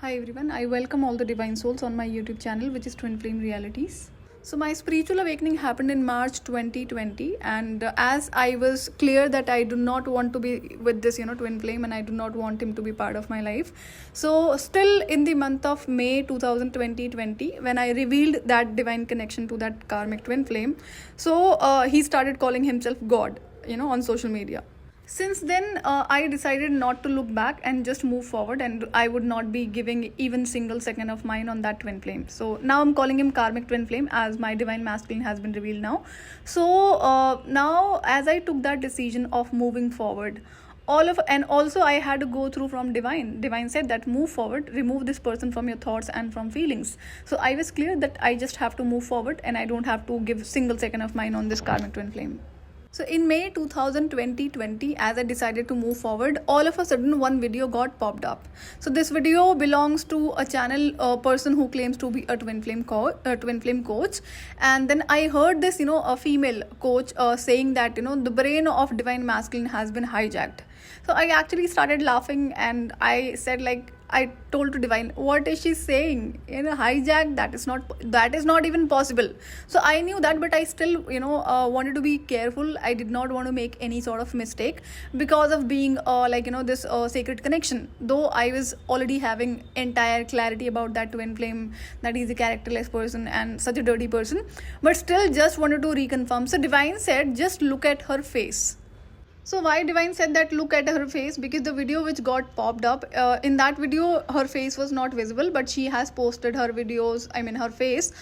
Hi everyone, I welcome all the divine souls on my YouTube channel, which is Twin Flame Realities. So my spiritual awakening happened in March 2020, and as I was clear that I do not want to be with this, twin flame, and I do not want him to be part of my life. So still in the month of May 2020, when I revealed that divine connection to that karmic twin flame, so he started calling himself God, on social media. Since then, I decided not to look back and just move forward, and I would not be giving even single second of mine on that twin flame. So now I'm calling him karmic twin flame, as my divine masculine has been revealed now. So now, as I took that decision of moving forward, and also I had to go through from divine said that move forward, remove this person from your thoughts and from feelings. So I was clear that I just have to move forward, and I don't have to give single second of mine on this karmic twin flame. So in May 2020, as I decided to move forward, all of a sudden one video got popped up. So this video belongs to a channel person who claims to be a twin flame coach, and then I heard this, a female coach saying that the brain of divine masculine has been hijacked. So I actually started laughing, and I said, like, I told to divine, what is she saying? Hijack, that is not even possible. So I knew that, but I still wanted to be careful. I did not want to make any sort of mistake because of being this sacred connection, though I was already having entire clarity about that twin flame, that he's a characterless person and such a dirty person, but still just wanted to reconfirm. So divine said, just look at her face. So why divine said that look at her face? Because the video which got popped up, in that video her face was not visible, but she has posted her videos, her face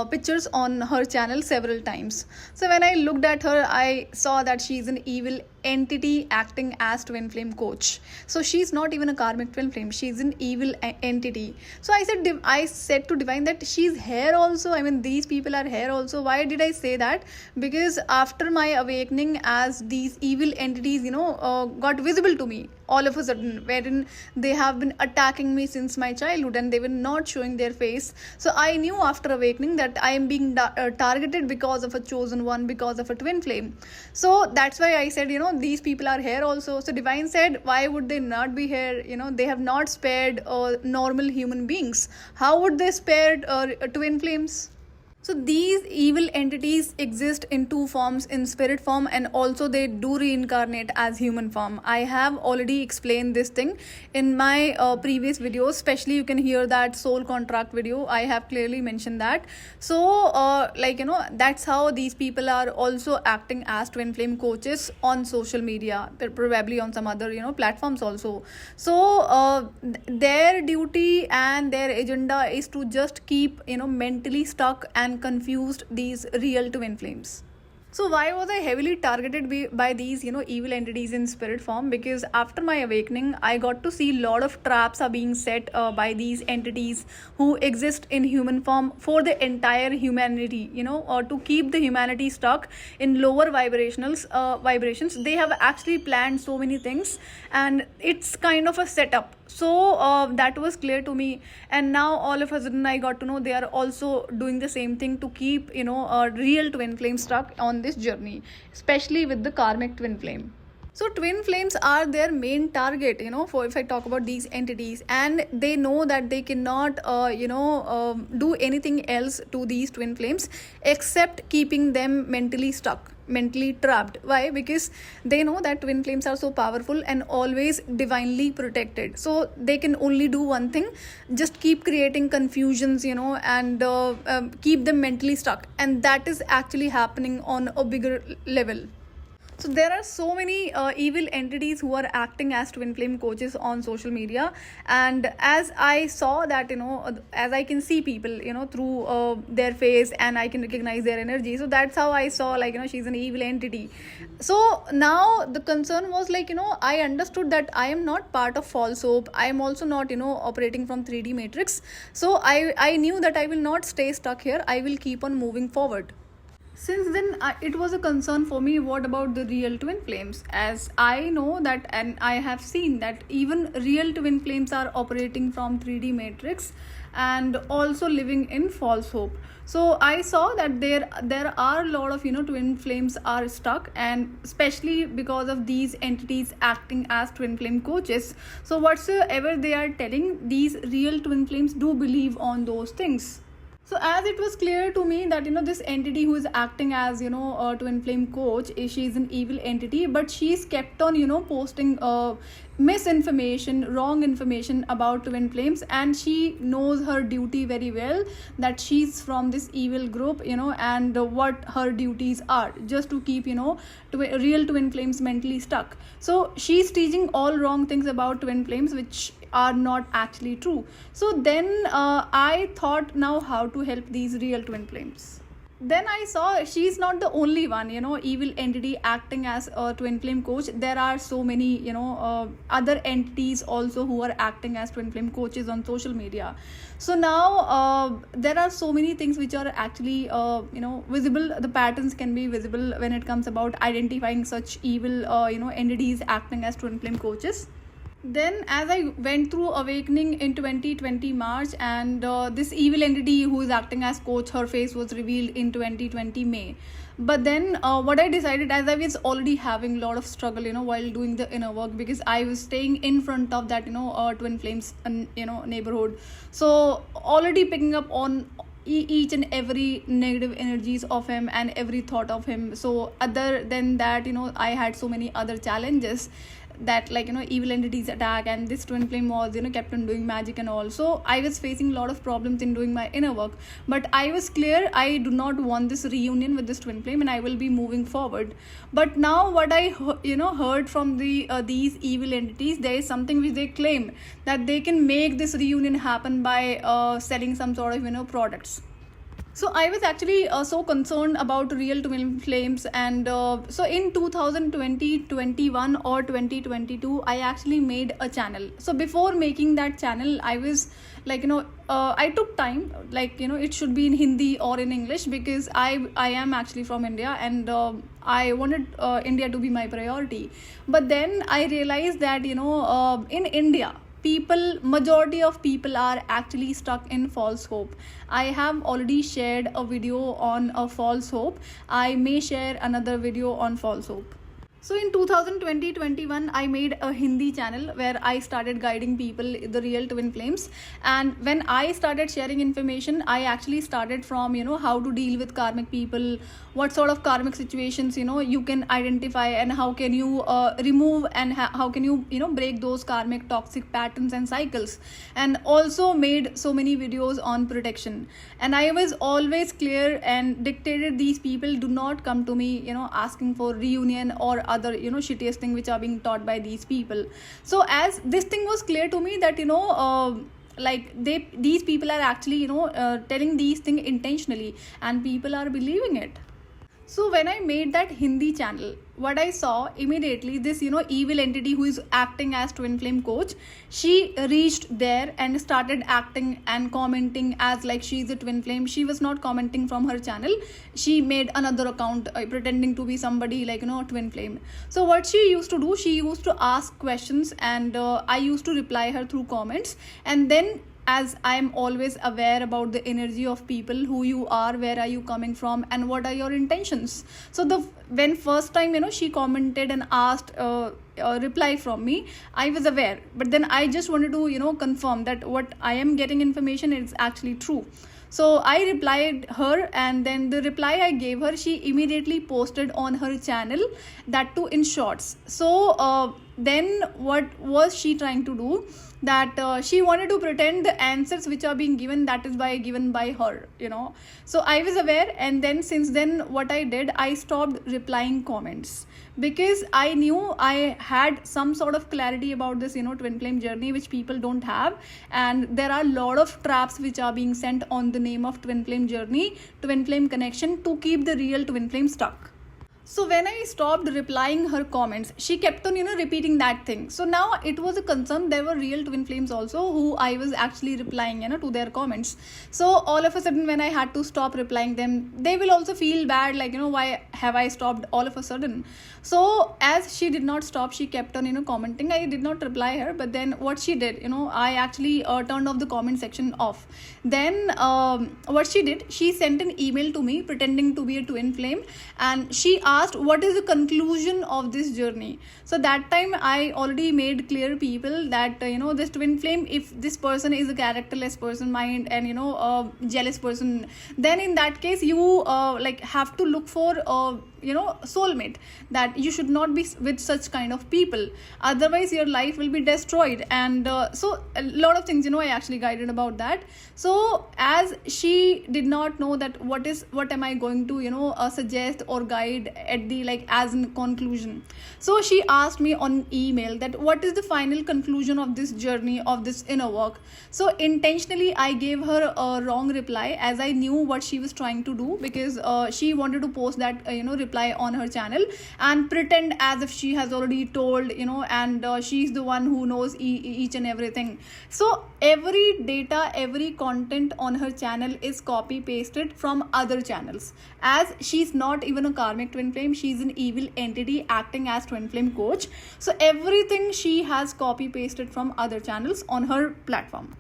pictures on her channel several times. So when I looked at her, I saw that she's an evil entity acting as twin flame coach. So she's not even a karmic twin flame, she's an evil entity. So I said to divine that she's here also. These people are here also. Why did I say that? Because after my awakening, as these evil entities got visible to me all of a sudden, wherein they have been attacking me since my childhood and they were not showing their face. So I knew after awakening that I am being targeted because of a chosen one, because of a twin flame. So that's why I said, these people are here also. So divine said, why would they not be here? They have not spared normal human beings. How would they spare twin flames? So these evil entities exist in two forms, in spirit form, and also they do reincarnate as human form. I have already explained this thing in my previous videos, especially you can hear that soul contract video. I have clearly mentioned that. So that's how these people are also acting as twin flame coaches on social media, probably on some other platforms also. So their duty and their agenda is to just keep mentally stuck and confused these real twin flames. So why was I heavily targeted by these evil entities in spirit form? Because after my awakening, I got to see a lot of traps are being set by these entities who exist in human form for the entire humanity, or to keep the humanity stuck in lower vibrations. They have actually planned so many things, and it's kind of a setup. So that was clear to me, and now all of a sudden I got to know they are also doing the same thing to keep a real twin flame stuck on this journey, especially with the karmic twin flame. So twin flames are their main target, for if I talk about these entities, and they know that they cannot do anything else to these twin flames except keeping them mentally stuck, mentally trapped. Why? Because they know that twin flames are so powerful and always divinely protected. So they can only do one thing, just keep creating confusions, and keep them mentally stuck, and that is actually happening on a bigger level. So there are so many evil entities who are acting as twin flame coaches on social media, and as I saw that, as I can see people, through their face, and I can recognize their energy. So that's how I saw, she's an evil entity. So now the concern was I understood that I am not part of false hope. I am also not, operating from 3D matrix. So I knew that I will not stay stuck here. I will keep on moving forward. Since then, it was a concern for me. What about the real twin flames? As I know that, and I have seen that even real twin flames are operating from 3D matrix and also living in false hope. So I saw that there are a lot of twin flames are stuck, and especially because of these entities acting as twin flame coaches. So whatsoever they are telling, these real twin flames do believe on those things. So as it was clear to me that this entity who is acting as a twin flame coach, she is an evil entity, but she's kept on posting misinformation, wrong information about twin flames, and she knows her duty very well, that she's from this evil group, and what her duties are, just to keep real twin flames mentally stuck. So she's teaching all wrong things about twin flames, which are not actually true. So then I thought, now how to help these real twin flames. Then I saw she's not the only one, evil entity acting as a twin flame coach. There are so many, other entities also who are acting as twin flame coaches on social media. So now there are so many things which are actually, visible. The patterns can be visible when it comes about identifying such evil, entities acting as twin flame coaches. Then as I went through awakening in 2020 March, and this evil entity who is acting as coach, her face was revealed in 2020 May. But then what I decided, as I was already having a lot of struggle while doing the inner work, because I was staying in front of that twin flames neighborhood, so already picking up on each and every negative energies of him and every thought of him. So other than that, I had so many other challenges, that evil entities attack, and this twin flame was kept on doing magic and all. So I was facing a lot of problems in doing my inner work, but I was clear I do not want this reunion with this twin flame, and I will be moving forward. But now what I heard from these evil entities, there is something which they claim, that they can make this reunion happen by selling some sort of products. So I was actually so concerned about real twin flames, and so in 2020, 21 or 2022, I actually made a channel. So before making that channel, I was I took time, it should be in Hindi or in English, because I am actually from India, and I wanted India to be my priority. But then I realized that in India, majority of people are actually stuck in false hope. I have already shared a video on a false hope. I may share another video on false hope. So in 2020-21, I made a Hindi channel where I started guiding people, the real twin flames. And when I started sharing information, I actually started from, how to deal with karmic people, what sort of karmic situations, you can identify, and how can you remove, and how can you, break those karmic toxic patterns and cycles. And also made so many videos on protection. And I was always clear and dictated, these people do not come to me, asking for reunion or other shittiest thing which are being taught by these people. So as this thing was clear to me, that these people are actually telling these things intentionally, and people are believing it. So when I made that Hindi channel, what I saw immediately, this evil entity who is acting as twin flame coach, she reached there and started acting and commenting as like she is a twin flame. She was not commenting from her channel. She made another account pretending to be somebody twin flame. So what she used to do, she used to ask questions, and I used to reply her through comments. And then, as I am always aware about the energy of people, who you are, where are you coming from, and what are your intentions. So when first time she commented and asked a reply from me, I was aware, but then I just wanted to confirm that what I am getting information is actually true. So I replied her, and then the reply I gave her, she immediately posted on her channel, that too in shorts. So then what was she trying to do, that she wanted to pretend the answers which are being given, that is given by her. So I was aware, and then since then what I did, I stopped replying comments, because I knew I had some sort of clarity about this twin flame journey, which people don't have. And there are a lot of traps which are being sent on the name of twin flame journey, twin flame connection, to keep the real twin flame stuck. So when I stopped replying her comments, she kept on, repeating that thing. So now it was a concern. There were real twin flames also who I was actually replying, to their comments. So all of a sudden, when I had to stop replying them, they will also feel bad, like, why have I stopped all of a sudden? So as she did not stop, she kept on, commenting. I did not reply her, but then what she did, I actually turned off the comment section off. Then what she did, she sent an email to me pretending to be a twin flame, and she asked what is the conclusion of this journey. So that time I already made clear people that this twin flame, if this person is a characterless person mind and a jealous person, then in that case you have to look for soulmate, that you should not be with such kind of people, otherwise your life will be destroyed. And so a lot of things I actually guided about that. So as she did not know that what am I going to suggest or guide at the as in conclusion, so she asked me on email that what is the final conclusion of this journey of this inner work. So intentionally I gave her a wrong reply, as I knew what she was trying to do, because she wanted to post that reply on her channel and pretend as if she has already told and she's the one who knows each and everything. So every data, every content on her channel is copy pasted from other channels, as she's not even a karmic twin flame, she's an evil entity acting as twin flame coach. So everything she has copy pasted from other channels on her platform.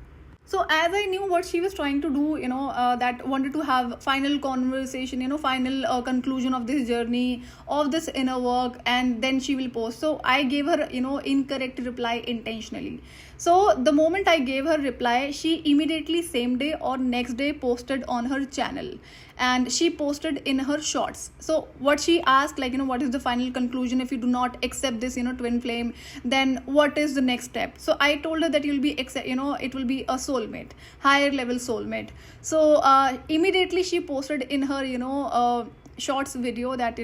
So as I knew what she was trying to do, that wanted to have final conversation, final conclusion of this journey, of this inner work, and then she will post. So I gave her, incorrect reply intentionally. So the moment I gave her reply, she immediately same day or next day posted on her channel, and she posted in her shorts. So what she asked, what is the final conclusion if you do not accept this, twin flame, then what is the next step? So I told her that you'll be it will be a soulmate, higher level soulmate. So immediately she posted in her shorts video that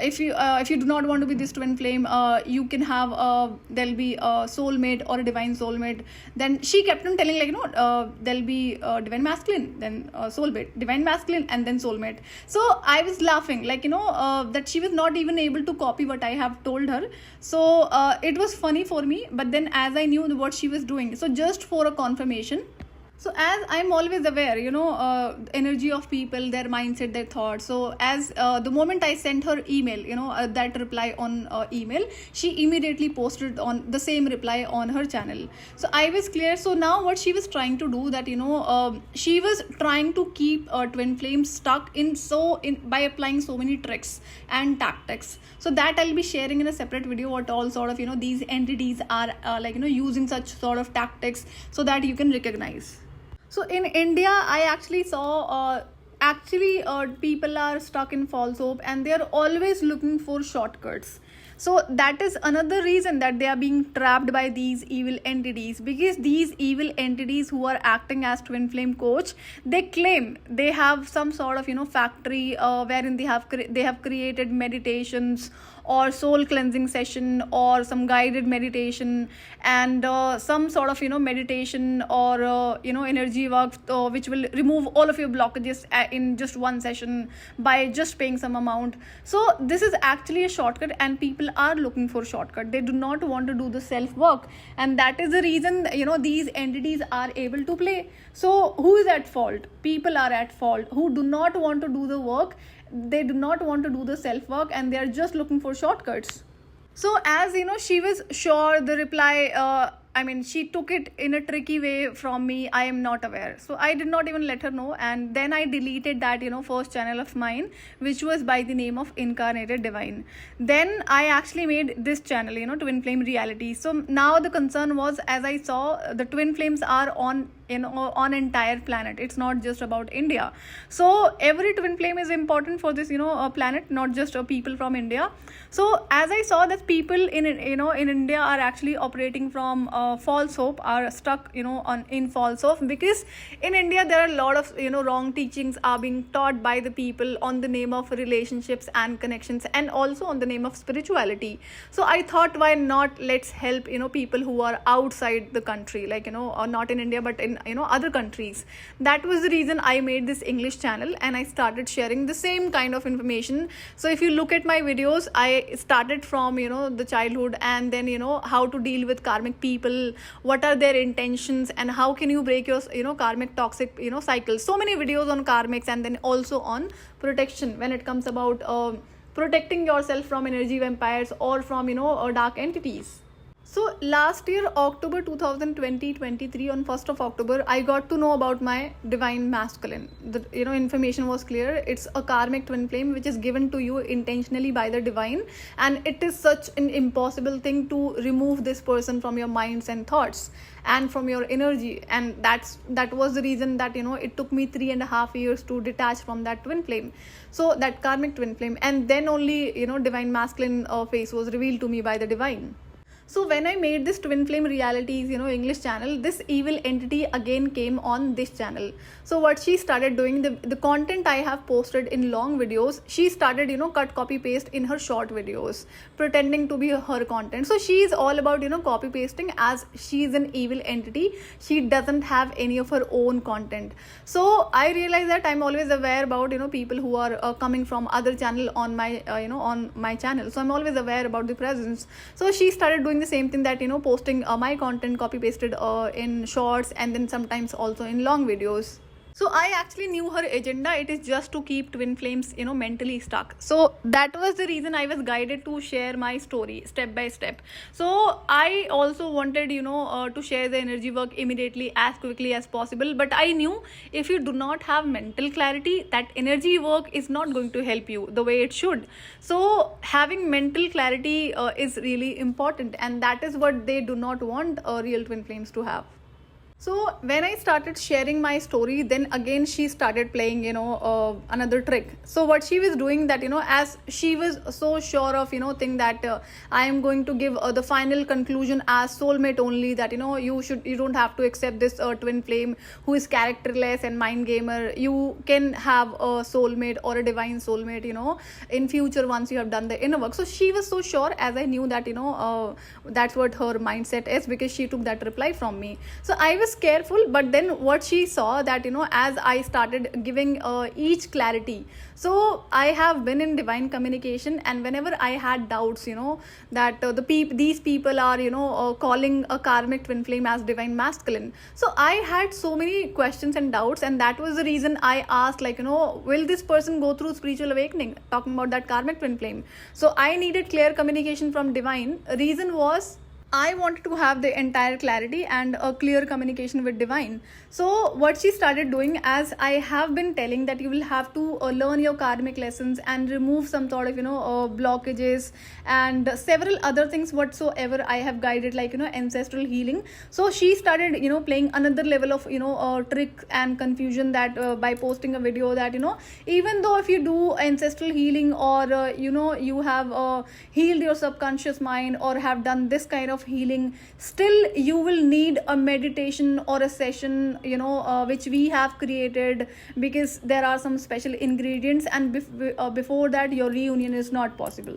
if you do not want to be this twin flame, you can have there'll be a soulmate or a divine soulmate. Then she kept on telling there'll be divine masculine, then soulmate, divine masculine, and then soulmate. So I was laughing that she was not even able to copy what I have told her. So it was funny for me, but then as I knew what she was doing, so just for a confirmation. So as I'm always aware, energy of people, their mindset, their thoughts. So as the moment I sent her email, that reply on email, she immediately posted on the same reply on her channel. So I was clear. So now what she was trying to do, that she was trying to keep twin flames stuck by applying so many tricks and tactics. So that I'll be sharing in a separate video what all sort of these entities are using such sort of tactics, so that you can recognize. So in India, I actually saw people are stuck in false hope and they are always looking for shortcuts. So that is another reason that they are being trapped by these evil entities, because these evil entities who are acting as twin flame coach, they claim they have some sort of factory wherein they have created meditations or soul cleansing session or some guided meditation and some sort of meditation or energy work which will remove all of your blockages in just one session by just paying some amount. So this is actually a shortcut, and people are looking for shortcut. They do not want to do the self work, and that is the reason these entities are able to play. So who is at fault? People are at fault who do not want to do the work. They do not want to do the self work, and they are just looking for shortcuts. So as she was sure the reply, she took it in a tricky way from me. I am not aware. So I did not even let her know. And then I deleted that, first channel of mine, which was by the name of Incarnated Divine. Then I actually made this channel, Twin Flame Reality. So now the concern was, as I saw, the twin flames are on entire planet. It's not just about India. So every twin flame is important for this planet, not just people from India. So as I saw that people in India are actually operating from false hope, are stuck in false hope, because in India there are a lot of wrong teachings are being taught by the people on the name of relationships and connections, and also on the name of spirituality. So I thought, why not let's help people who are outside the country, not in India but in in other countries. That was the reason I made this English channel, and I started sharing the same kind of information. So if you look at my videos, I started from the childhood, and then how to deal with karmic people, what are their intentions, and how can you break your karmic toxic cycles. So many videos on karmics, and then also on protection when it comes about protecting yourself from energy vampires or from dark entities. So last year, October 2023, on 1st of October, I got to know about my divine masculine. The information was clear. It's a karmic twin flame which is given to you intentionally by the divine, and it is such an impossible thing to remove this person from your minds and thoughts and from your energy. And that was the reason that it took me 3.5 years to detach from that twin flame. So that karmic twin flame, and then only divine masculine face was revealed to me by the divine. So when I made this Twin Flame Realities, English channel, this evil entity again came on this channel. So what she started doing, the content I have posted in long videos, she started, cut, copy, paste in her short videos, pretending to be her content. So she is all about, copy pasting, as she is an evil entity. She doesn't have any of her own content. So I realized that I'm always aware about, people who are coming from other channel on my, on my channel. So I'm always aware about the presence. So she started doing the same thing, that posting my content copy pasted in shorts, and then sometimes also in long videos. So I actually knew her agenda. It is just to keep twin flames mentally stuck. So that was the reason I was guided to share my story step by step. So I also wanted to share the energy work immediately, as quickly as possible, but I knew if you do not have mental clarity, that energy work is not going to help you the way it should. So having mental clarity is really important, and that is what they do not want real twin flames to have. So when I started sharing my story, then again she started playing another trick. So what she was doing, that as she was so sure of thing that I am going to give the final conclusion as soulmate only, that you don't have to accept this twin flame who is characterless and mind gamer. You can have a soulmate or a divine soulmate in future once you have done the inner work. So she was so sure, as I knew that that's what her mindset is, because she took that reply from me. So I was careful, but then what she saw, that as I started giving each clarity. So I have been in divine communication, and whenever I had doubts that these people are calling a karmic twin flame as divine masculine, so I had so many questions and doubts, and that was the reason I asked, will this person go through spiritual awakening, talking about that karmic twin flame. So I needed clear communication from divine. Reason was, I wanted to have the entire clarity and a clear communication with divine. So what she started doing, as I have been telling, that you will have to learn your karmic lessons and remove some sort of blockages and several other things whatsoever I have guided, like ancestral healing. So she started playing another level of trick and confusion, that by posting a video that even though if you do ancestral healing, or you have healed your subconscious mind, or have done this kind of healing, still you will need a meditation or a session which we have created, because there are some special ingredients, and before that your reunion is not possible.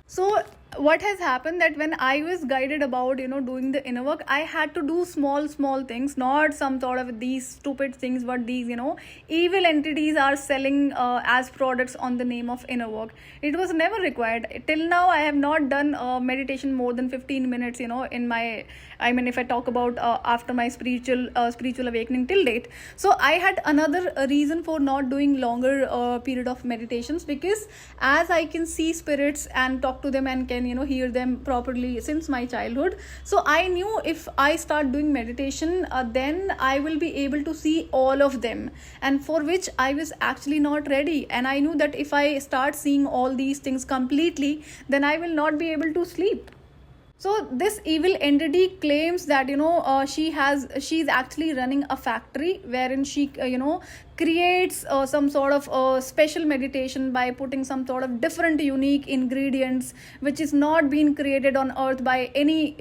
So what has happened, that when I was guided about doing the inner work, I had to do small things, not some sort of these stupid things, but these evil entities are selling as products on the name of inner work. It was never required. Till now I have not done meditation more than 15 minutes in my, if I talk about after my spiritual awakening till date. So I had another reason for not doing longer period of meditations, because as I can see spirits and talk to them and can hear them properly since my childhood. So I knew if I start doing meditation, then I will be able to see all of them, and for which I was actually not ready. And I knew that if I start seeing all these things completely, then I will not be able to sleep. So this evil entity claims that she's actually running a factory wherein she creates some sort of special meditation by putting some sort of different unique ingredients which is not being created on earth by any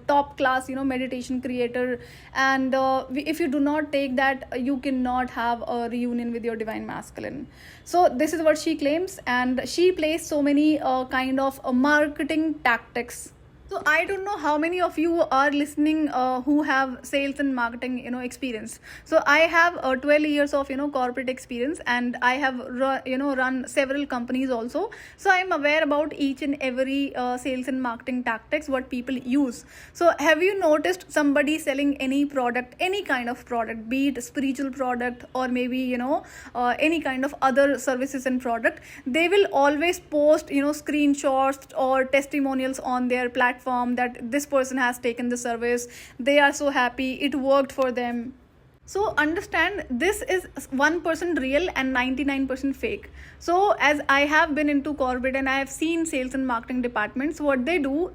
top class meditation creator. And if you do not take that, you cannot have a reunion with your divine masculine. So this is what she claims, and she plays so many kind of marketing tactics So I don't know how many of you are listening who have sales and marketing, experience. So I have 12 years of, corporate experience, and I have run several companies also. So I'm aware about each and every sales and marketing tactics what people use. So have you noticed somebody selling any product, any kind of product, be it spiritual product or maybe any kind of other services and product? They will always post screenshots or testimonials on their platform that this person has taken the service, they are so happy, it worked for them. So understand, this is 1% real and 99% fake. So as I have been into corporate and I have seen sales and marketing departments, what they do,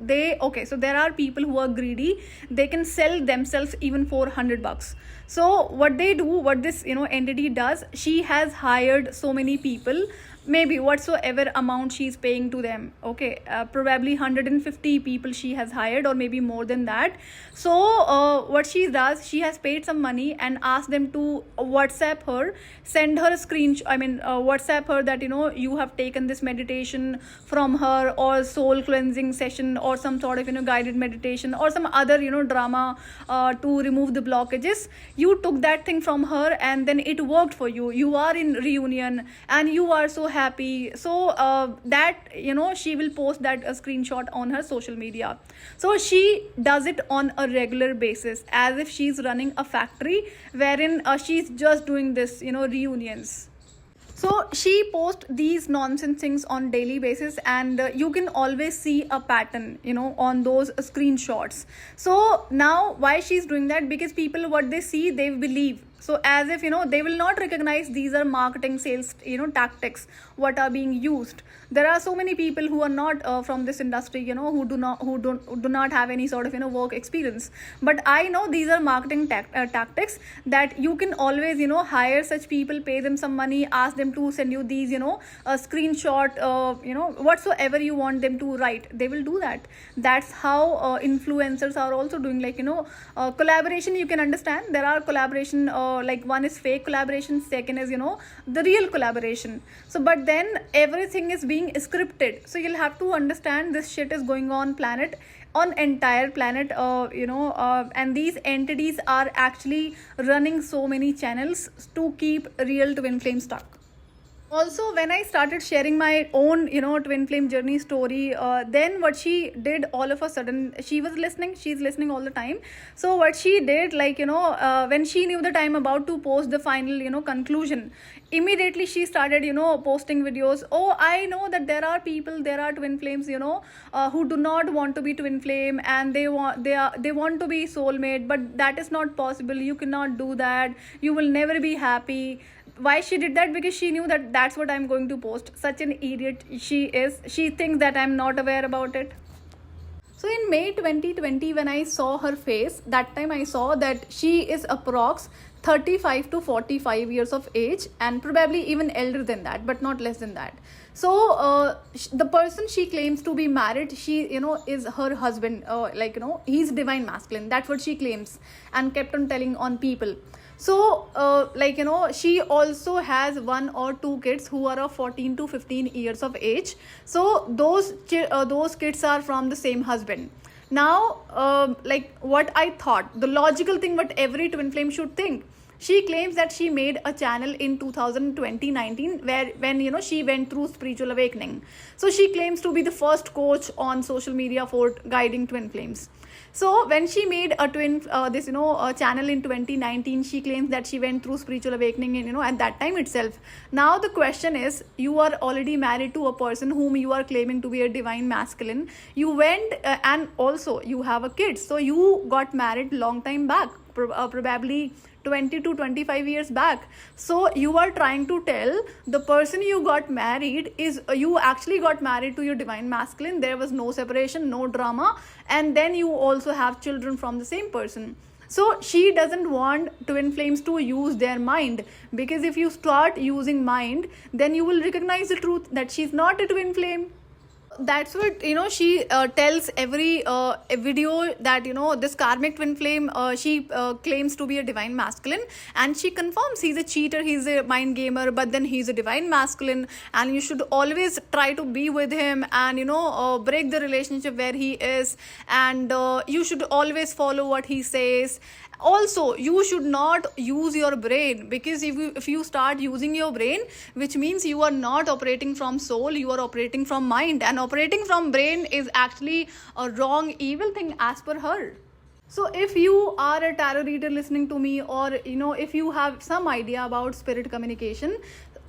so there are people who are greedy, they can sell themselves even for $100. So what they do, what this entity does, she has hired so many people, maybe whatsoever amount she's paying to them, okay, probably 150 people she has hired or maybe more than that. So what she does, she has paid some money and asked them to WhatsApp her, send her a screenshot, WhatsApp her that you have taken this meditation from her, or soul cleansing session, or some sort of guided meditation, or some other drama to remove the blockages. You took that thing from her and then it worked for you, you are in reunion and you are so happy. So that she will post that screenshot on her social media. So she does it on a regular basis as if she's running a factory wherein she's just doing this reunions. So she posts these nonsense things on daily basis, and you can always see a pattern on those screenshots. So now why she's doing that? Because people, what they see, they believe. So as if they will not recognize these are marketing, sales tactics what are being used. There are so many people who are not from this industry, who do not have any sort of work experience, but I know these are marketing tactics that you can always hire such people, pay them some money, ask them to send you these a screenshot, whatsoever you want them to write, they will do that. That's how influencers are also doing, like collaboration. You can understand there are collaboration, like one is fake collaboration, second is the real collaboration. So but then everything is being scripted, so you'll have to understand this shit is going on entire planet, and these entities are actually running so many channels to keep real twin flame stuck. Also, when I started sharing my own twin flame journey story, then what she did, all of a sudden she's listening all the time. So what she did, like when she knew the time about to post the final conclusion, immediately she started posting videos. Oh, I know that there are twin flames who do not want to be twin flame, and they want to be soulmate, but that is not possible, you cannot do that, you will never be happy. Why she did that? Because she knew that that's what I'm going to post. Such an idiot she is. She thinks that I'm not aware about it. So in May 2020, when I saw her face, that time I saw that she is approx 35 to 45 years of age, and probably even elder than that, but not less than that. So the person she claims to be married, she is her husband, he's divine masculine, that's what she claims, and kept on telling on people. So she also has 1 or 2 kids who are of 14 to 15 years of age. So those kids are from the same husband. Now what I thought, the logical thing what every twin flame should think, she claims that she made a channel in 2019 when she went through spiritual awakening. So she claims to be the first coach on social media for guiding twin flames. So when she made a channel in 2019, she claims that she went through spiritual awakening at that time itself. Now the question is, you are already married to a person whom you are claiming to be a divine masculine. You went and also you have a kid. So you got married long time back, probably 20 to 25 years back. So you are trying to tell the person you got married is you actually got married to your divine masculine, there was no separation, no drama, and then you also have children from the same person. So she doesn't want twin flames to use their mind, because if you start using mind, then you will recognize the truth that she's not a twin flame. That's what, she tells every video that, this karmic twin flame, she claims to be a divine masculine, and she confirms he's a cheater, he's a mind gamer, but then he's a divine masculine, and you should always try to be with him and, break the relationship where he is, and you should always follow what he says. Also, you should not use your brain, because if you start using your brain, which means you are not operating from soul, you are operating from mind, and operating from brain is actually a wrong, evil thing as per her. So if you are a tarot reader listening to me, or if you have some idea about spirit communication,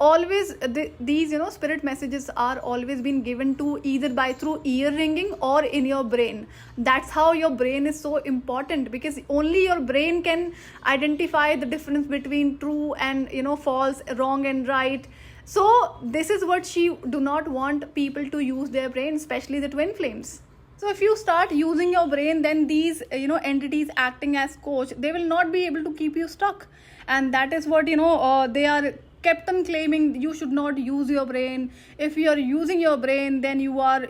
always these spirit messages are always been given to either by through ear ringing or in your brain. That's how your brain is so important, because only your brain can identify the difference between true and false, wrong and right. So this is what she do not want people to use their brain, especially the twin flames. So if you start using your brain, then these entities acting as coach, they will not be able to keep you stuck. And that is what they are kept on claiming. You should not use your brain. If you are using your brain, then you are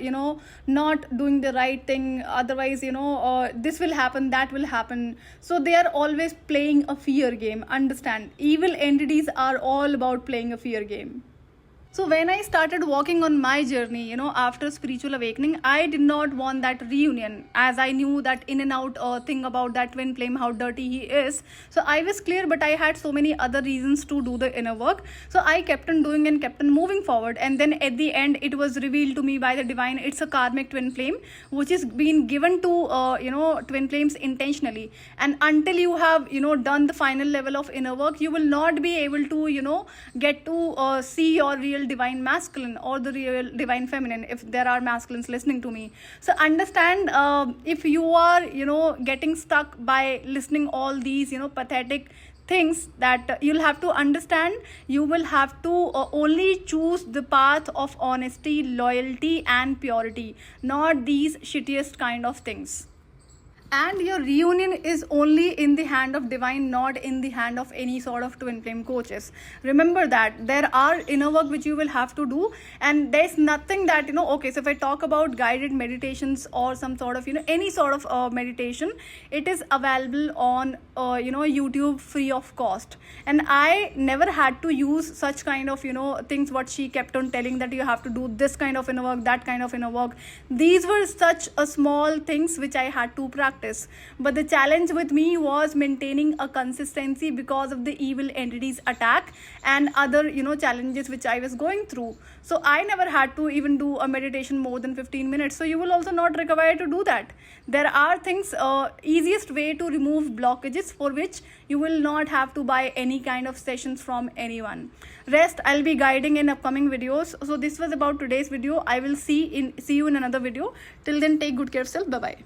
not doing the right thing. Otherwise this will happen, that will happen. So they are always playing a fear game. Understand, evil entities are all about playing a fear game. So when I started walking on my journey, after spiritual awakening, I did not want that reunion, as I knew that in and out thing about that twin flame, how dirty he is. So I was clear, but I had so many other reasons to do the inner work. So I kept on doing and kept on moving forward. And then at the end, it was revealed to me by the divine, it's a karmic twin flame, which is being given to, twin flames intentionally. And until you have, done the final level of inner work, you will not be able to, get to see your real divine masculine or the real divine feminine, if there are masculines listening to me. So understand, if you are getting stuck by listening all these pathetic things, that you'll have to understand, you will have to only choose the path of honesty, loyalty and purity, not these shittiest kind of things. And your reunion is only in the hand of divine, not in the hand of any sort of twin flame coaches. Remember that there are inner work which you will have to do, and there's nothing that okay, so if I talk about guided meditations or some sort of any sort of meditation, it is available on YouTube free of cost. And I never had to use such kind of things what she kept on telling, that you have to do this kind of inner work, that kind of inner work. These were such a small things which I had to practice. But the challenge with me was maintaining a consistency because of the evil entities attack and other challenges which I was going through. So I never had to even do a meditation more than 15 minutes. So you will also not require to do that. There are things, easiest way to remove blockages, for which you will not have to buy any kind of sessions from anyone. Rest I'll be guiding in upcoming videos. So this was about today's video. I will see you in another video. Till then, take good care of yourself. Bye bye.